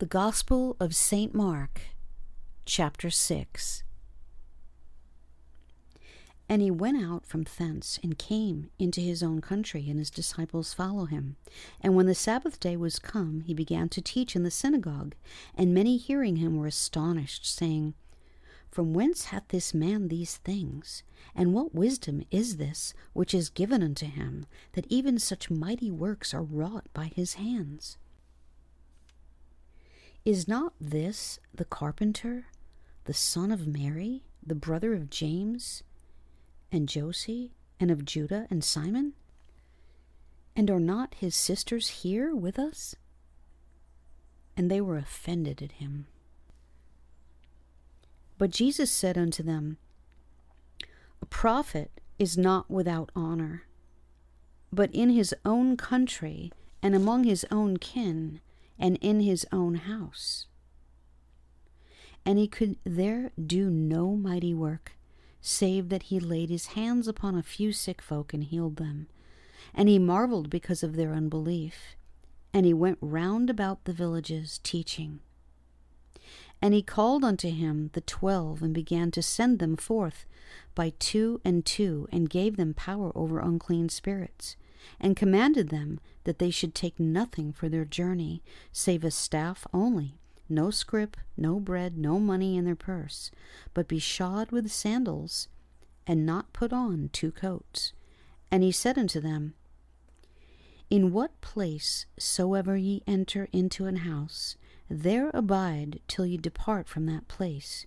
The Gospel of St. Mark, chapter 6. And he went out from thence, and came into his own country, and his disciples follow him. And when the Sabbath day was come, he began to teach in the synagogue. And many hearing him were astonished, saying, From whence hath this man these things? And what wisdom is this which is given unto him, that even such mighty works are wrought by his hands? Is not this the carpenter, the son of Mary, the brother of James, and Jose, and of Judah, and Simon? And are not his sisters here with us? And they were offended at him. But Jesus said unto them, A prophet is not without honor, but in his own country, and among his own kin, and in his own house. And he could there do no mighty work, save that he laid his hands upon a few sick folk and healed them. And he marveled because of their unbelief. And he went round about the villages, teaching. And he called unto him the 12, and began to send them forth by 2 and 2, and gave them power over unclean spirits, and commanded them that they should take nothing for their journey, save a staff only, no scrip, no bread, no money in their purse, but be shod with sandals, and not put on 2 coats. And he said unto them, In what place soever ye enter into an house, there abide till ye depart from that place.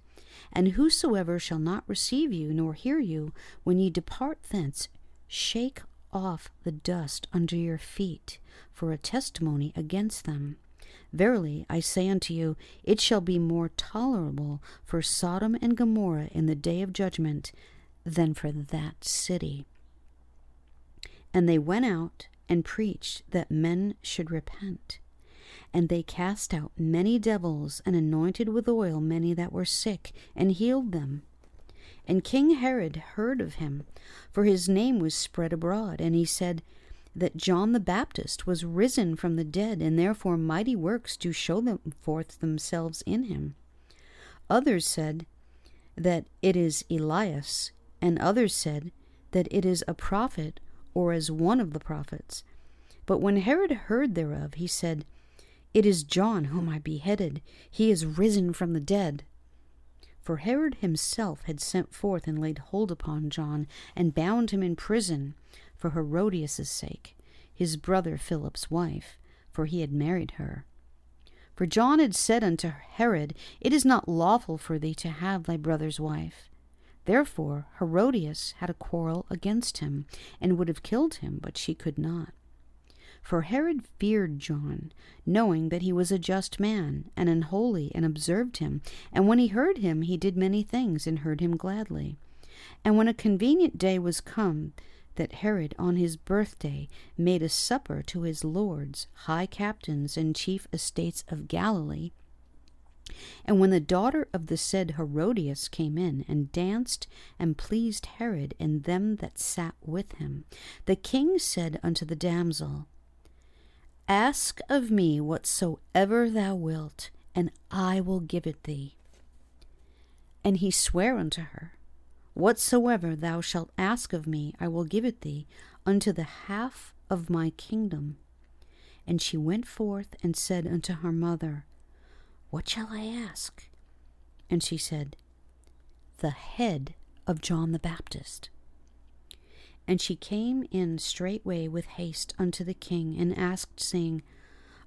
And whosoever shall not receive you, nor hear you, when ye depart thence, shake off the dust under your feet for a testimony against them. Verily, I say unto you, it shall be more tolerable for Sodom and Gomorrah in the day of judgment than for that city. And they went out and preached that men should repent. And they cast out many devils, and anointed with oil many that were sick, and healed them. And King Herod heard of him, for his name was spread abroad, and he said that John the Baptist was risen from the dead, and therefore mighty works do show them forth themselves in him. Others said that it is Elias, and others said that it is a prophet, or as one of the prophets. But when Herod heard thereof, he said, It is John whom I beheaded. He is risen from the dead. For Herod himself had sent forth and laid hold upon John, and bound him in prison for Herodias' sake, his brother Philip's wife, for he had married her. For John had said unto Herod, It is not lawful for thee to have thy brother's wife. Therefore Herodias had a quarrel against him, and would have killed him, but she could not. For Herod feared John, knowing that he was a just man, and an holy, and observed him. And when he heard him, he did many things, and heard him gladly. And when a convenient day was come, that Herod on his birthday made a supper to his lords, high captains, and chief estates of Galilee. And when the daughter of the said Herodias came in, and danced, and pleased Herod and them that sat with him, the king said unto the damsel, Ask of me whatsoever thou wilt, and I will give it thee. And he sware unto her, Whatsoever thou shalt ask of me, I will give it thee, unto the half of my kingdom. And she went forth and said unto her mother, What shall I ask? And she said, The head of John the Baptist. And she came in straightway with haste unto the king, and asked, saying,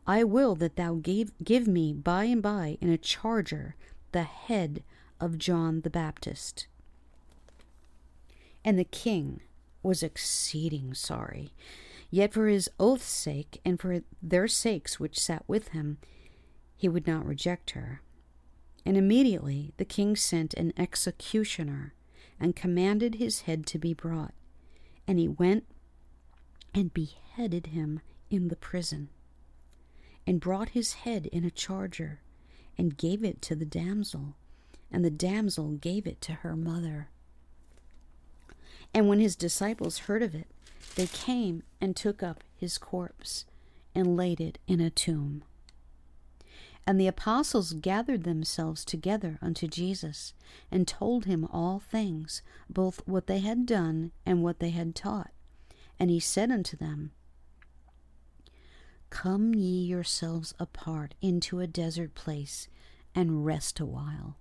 I will that thou give me by and by in a charger the head of John the Baptist. And the king was exceeding sorry, yet for his oath's sake, and for their sakes which sat with him, he would not reject her. And immediately the king sent an executioner, and commanded his head to be brought. And he went and beheaded him in the prison, and brought his head in a charger, and gave it to the damsel, and the damsel gave it to her mother. And when his disciples heard of it, they came and took up his corpse, and laid it in a tomb. And the apostles gathered themselves together unto Jesus, and told him all things, both what they had done and what they had taught. And he said unto them, Come ye yourselves apart into a desert place, and rest a while.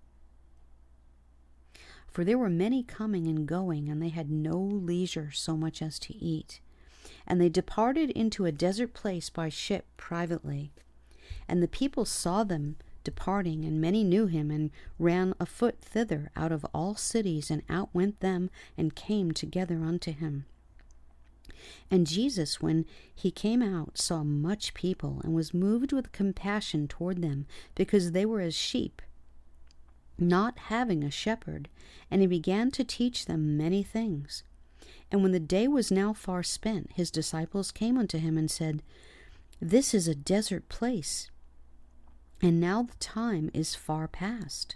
For there were many coming and going, and they had no leisure so much as to eat. And they departed into a desert place by ship privately. And the people saw them departing, and many knew him, and ran afoot thither out of all cities, and outwent them, and came together unto him. And Jesus, when he came out, saw much people, and was moved with compassion toward them, because they were as sheep, not having a shepherd. And he began to teach them many things. And when the day was now far spent, his disciples came unto him, and said, This is a desert place, and now the time is far past.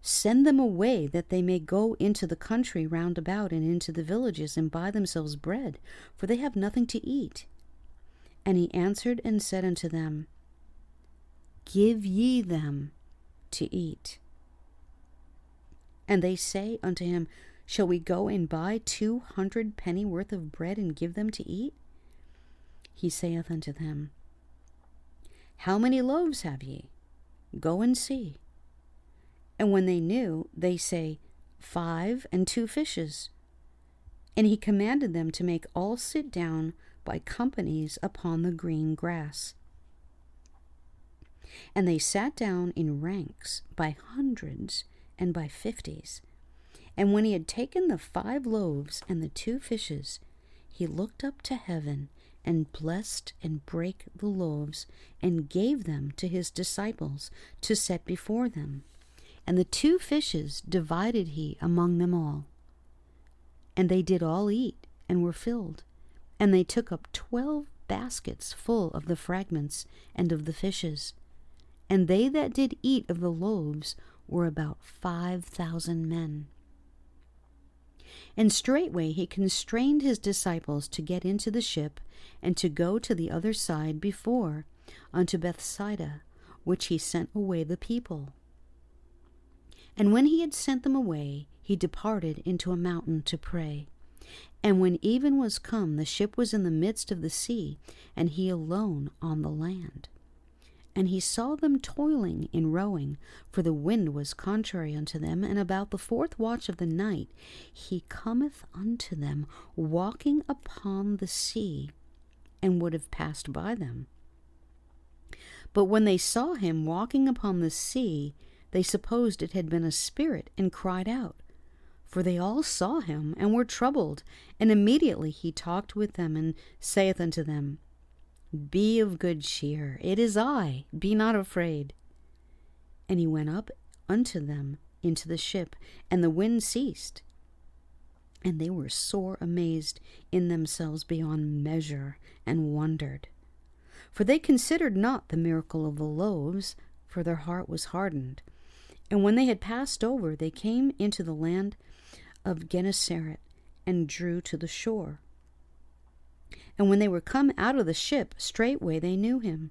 Send them away, that they may go into the country round about, and into the villages, and buy themselves bread, for they have nothing to eat. And he answered and said unto them, Give ye them to eat. And they say unto him, Shall we go and buy 200 penny worth of bread, and give them to eat? He saith unto them, How many loaves have ye? Go and see. And when they knew, they say, 5 and 2 fishes. And he commanded them to make all sit down by companies upon the green grass. And they sat down in ranks by hundreds and by 50s. And when he had taken the 5 loaves and the 2 fishes, he looked up to heaven, and blessed and brake the loaves, and gave them to his disciples to set before them. And the 2 fishes divided he among them all. And they did all eat, and were filled. And they took up 12 baskets full of the fragments and of the fishes. And they that did eat of the loaves were about 5,000 men. And straightway he constrained his disciples to get into the ship, and to go to the other side before, unto Bethsaida, which he sent away the people. And when he had sent them away, he departed into a mountain to pray. And when even was come, the ship was in the midst of the sea, and he alone on the land. And he saw them toiling in rowing, for the wind was contrary unto them. And about the 4th watch of the night he cometh unto them, walking upon the sea, and would have passed by them. But when they saw him walking upon the sea, they supposed it had been a spirit, and cried out. For they all saw him, and were troubled. And immediately he talked with them, and saith unto them, Be of good cheer, it is I, be not afraid. And he went up unto them into the ship, and the wind ceased. And they were sore amazed in themselves beyond measure, and wondered. For they considered not the miracle of the loaves, for their heart was hardened. And when they had passed over, they came into the land of Gennesaret, and drew to the shore. And when they were come out of the ship, straightway they knew him,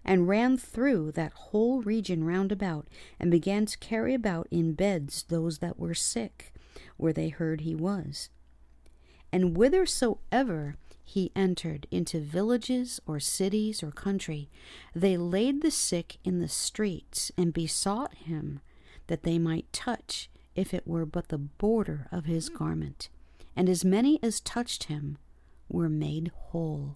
and ran through that whole region round about, and began to carry about in beds those that were sick, where they heard he was. And whithersoever he entered, into villages or cities or country, they laid the sick in the streets, and besought him that they might touch, if it were but the border of his garment. And as many as touched him were made whole.